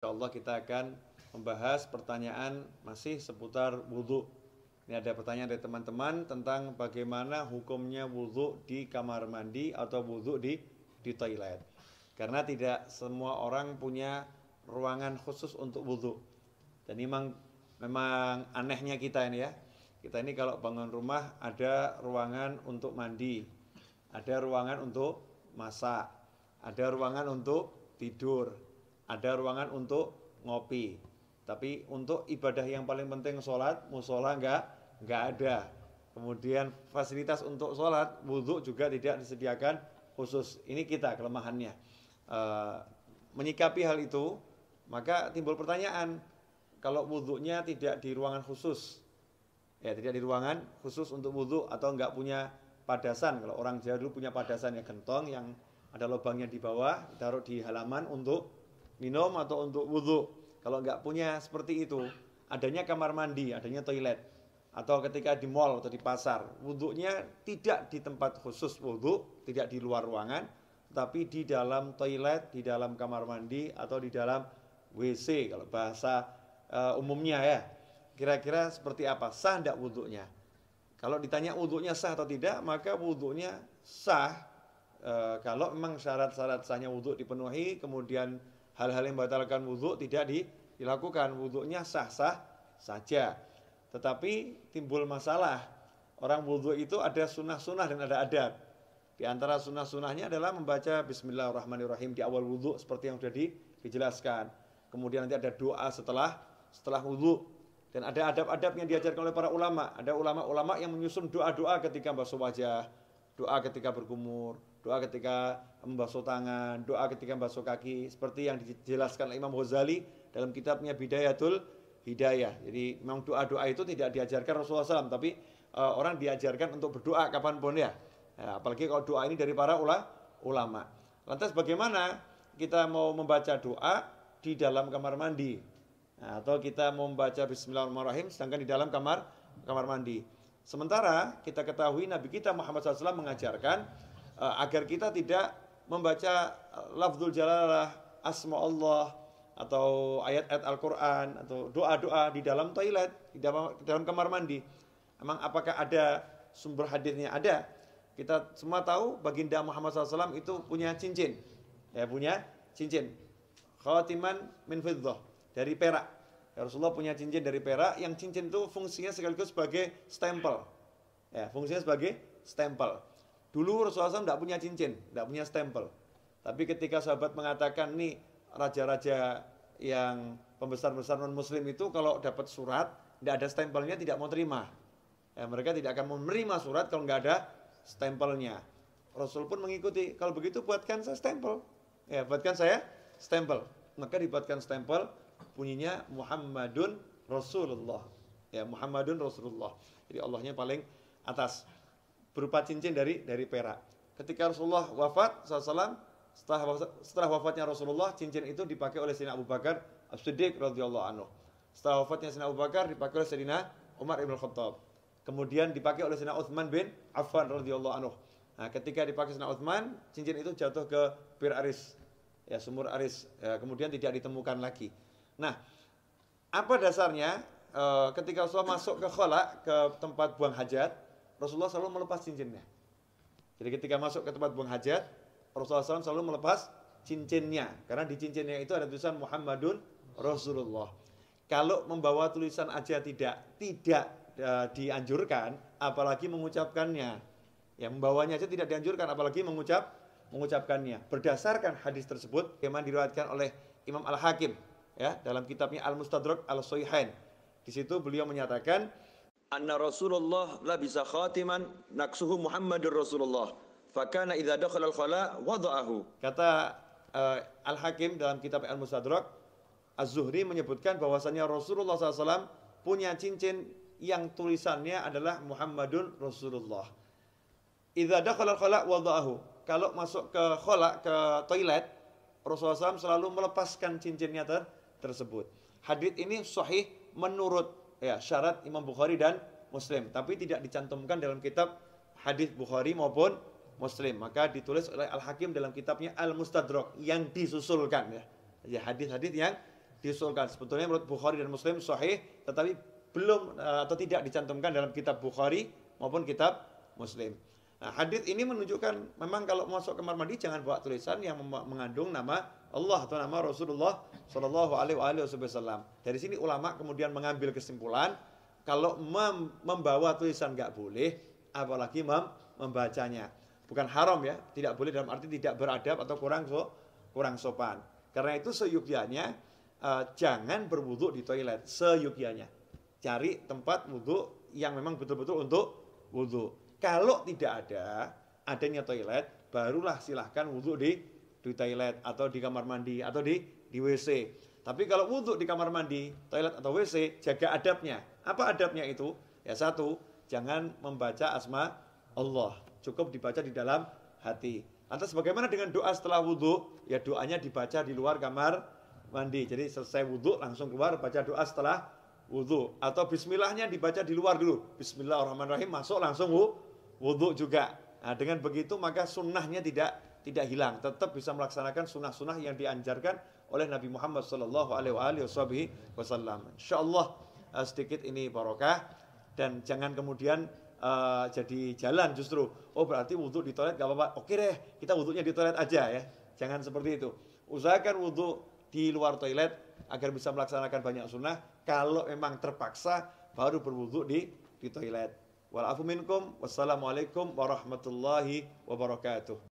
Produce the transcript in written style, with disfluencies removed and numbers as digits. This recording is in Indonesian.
Insyaallah kita akan membahas pertanyaan masih seputar wudhu. Ini ada pertanyaan dari teman-teman tentang bagaimana hukumnya wudhu di kamar mandi atau wudhu di toilet. Karena tidak semua orang punya ruangan khusus untuk wudhu. Dan memang anehnya kita ini ya. Kita ini kalau bangun rumah ada ruangan untuk mandi, ada ruangan untuk masak, ada ruangan untuk tidur, ada ruangan untuk ngopi. Tapi untuk ibadah yang paling penting sholat, musola enggak ada. Kemudian fasilitas untuk sholat, wudhu juga tidak disediakan khusus. Ini kita kelemahannya. Menyikapi hal itu, maka timbul pertanyaan, kalau wudhunya tidak di ruangan khusus, ya tidak di ruangan khusus untuk wudhu atau enggak punya padasan. Kalau orang Jawa dulu punya padasan ya, gentong yang ada lubangnya di bawah, taruh di halaman untuk minum atau untuk wudhu. Kalau nggak punya seperti itu, adanya kamar mandi, adanya toilet, atau ketika di mall atau di pasar, wudhunya tidak di tempat khusus wudhu, tidak di luar ruangan, tapi di dalam toilet, di dalam kamar mandi, atau di dalam WC kalau bahasa umumnya ya. Kira-kira seperti apa? Sah tidak wudhunya? Kalau ditanya wudhunya sah atau tidak, maka wudhunya sah kalau memang syarat-syarat sahnya wudhu dipenuhi, kemudian hal-hal yang membatalkan wudhu tidak dilakukan, wudhunya sah-sah saja. Tetapi timbul masalah, orang wudhu itu ada sunnah-sunnah dan ada adab. Di antara sunnah-sunnahnya adalah membaca Bismillahirrahmanirrahim di awal wudhu seperti yang sudah dijelaskan. Kemudian nanti ada doa setelah wudhu. Dan ada adab-adab yang diajarkan oleh para ulama. Ada ulama-ulama yang menyusun doa-doa ketika basuh wajah, doa ketika berkumur, doa ketika membasuh tangan, doa ketika membasuh kaki, seperti yang dijelaskan oleh Imam Ghazali dalam kitabnya Bidayatul Hidayah. Jadi memang doa-doa itu tidak diajarkan Rasulullah SAW, tapi orang diajarkan untuk berdoa kapanpun ya. Apalagi kalau doa ini dari para ulama. Lantas bagaimana kita mau membaca doa di dalam kamar mandi? Atau kita mau membaca Bismillahirrahmanirrahim sedangkan di dalam kamar mandi. Sementara kita ketahui Nabi kita Muhammad SAW mengajarkan agar kita tidak membaca lafzul jalalah, asma Allah, atau ayat-ayat Al-Quran, atau doa-doa di dalam toilet, di dalam kamar mandi. Emang apakah ada sumber hadisnya? Ada. Kita semua tahu baginda Muhammad SAW itu punya cincin. Ya, punya cincin. Khatiman min fiddah, dari perak. Ya, Rasulullah punya cincin dari perak, yang cincin itu fungsinya sekaligus sebagai stempel. Ya, fungsinya sebagai stempel. Dulu Rasulullah SAW tidak punya cincin, tidak punya stempel. Tapi ketika sahabat mengatakan, nih raja-raja yang pembesar-besar non-muslim itu kalau dapat surat, tidak ada stempelnya tidak mau terima. Ya, mereka tidak akan menerima surat kalau nggak ada stempelnya. Rasul pun mengikuti, kalau begitu buatkan saya stempel. Ya, buatkan saya stempel. Maka dibuatkan stempel, bunyinya Muhammadun Rasulullah. Ya, Muhammadun Rasulullah. Jadi Allahnya paling atas, berupa cincin dari perak. Ketika Rasulullah wafat SAW, setelah wafatnya Rasulullah, cincin itu dipakai oleh Sayyidina Abu Bakar As-Siddiq radhiyallahu anhu. Setelah wafatnya Sayyidina Abu Bakar dipakai oleh Sayyidina Umar ibn Khattab. Kemudian dipakai oleh Sayyidina Utsman bin Affan radhiyallahu anhu. Nah, ketika dipakai Sayyidina Utsman, cincin itu jatuh ke Bir Aris, ya, sumur Aris. Ya, kemudian tidak ditemukan lagi. Nah, apa dasarnya? Ketika Rasulullah masuk ke khala, ke tempat buang hajat, Rasulullah selalu melepas cincinnya. Jadi ketika masuk ke tempat buang hajat, Rasulullah SAW selalu melepas cincinnya. Karena di cincinnya itu ada tulisan Muhammadun Rasulullah. Kalau membawa tulisan aja tidak dianjurkan, apalagi mengucapkannya. Ya, membawanya aja tidak dianjurkan, apalagi mengucapkannya. Berdasarkan hadis tersebut, yang diriwayatkan oleh Imam Al-Hakim, ya, dalam kitabnya Al-Mustadrak Al-Sahihain. Di situ beliau menyatakan, anna Rasulullah labisa khatiman naksuhu Muhammadur Rasulullah fakana idza dakhala al-khala wada'ahu. Kata Al-Hakim dalam kitab Al-Mustadrak, Az-Zuhri menyebutkan bahwasanya Rasulullah SAW punya cincin yang tulisannya adalah Muhammadun Rasulullah. Idza dakhala al-khala wada'ahu. Kalau masuk ke khala, ke toilet, Rasulullah SAW selalu melepaskan cincinnya tersebut. Hadits ini sahih menurut syarat Imam Bukhari dan Muslim, tapi tidak dicantumkan dalam kitab hadis Bukhari maupun Muslim. Maka ditulis oleh Al-Hakim dalam kitabnya Al-Mustadrak yang disusulkan, ya hadis-hadis yang diusulkan. Sebetulnya menurut Bukhari dan Muslim sahih, tetapi belum atau tidak dicantumkan dalam kitab Bukhari maupun kitab Muslim. Nah, hadis ini menunjukkan memang kalau masuk kamar mandi jangan bawa tulisan yang mengandung nama Allah atau nama Rasulullah Shallallahu Alaihi Wasallam. Dari sini ulama kemudian mengambil kesimpulan kalau membawa tulisan nggak boleh, apalagi membacanya. Bukan haram ya, tidak boleh dalam arti tidak beradab atau kurang sopan. Karena itu seyukyanya jangan berwudu di toilet, seyukyanya. Cari tempat wudu yang memang betul-betul untuk wudu. Kalau tidak adanya toilet, barulah silahkan wudu di toilet atau di kamar mandi atau di WC. Tapi kalau wudu di kamar mandi, toilet atau WC, jaga adabnya. Apa adabnya itu? Ya satu, jangan membaca asma Allah. Cukup dibaca di dalam hati. Lantas bagaimana dengan doa setelah wudu? Ya doanya dibaca di luar kamar mandi. Jadi selesai wudu langsung keluar baca doa setelah wudu. Atau bismillahnya dibaca di luar dulu. Bismillahirrahmanirrahim, masuk langsung wudu juga. Nah, dengan begitu maka sunnahnya tidak hilang, tetap bisa melaksanakan sunnah-sunnah yang dianjarkan oleh Nabi Muhammad Sallallahu Alaihi Wasallam. Insyaallah sedikit ini barokah dan jangan kemudian jadi jalan justru. Oh berarti wudu di toilet gak apa-apa. Oke deh, kita wudunya di toilet aja ya. Jangan seperti itu. Usahakan wudu di luar toilet agar bisa melaksanakan banyak sunnah. Kalau memang terpaksa baru berwudu di toilet. Wal afu minkum. Wassalamualaikum warahmatullahi wabarakatuh.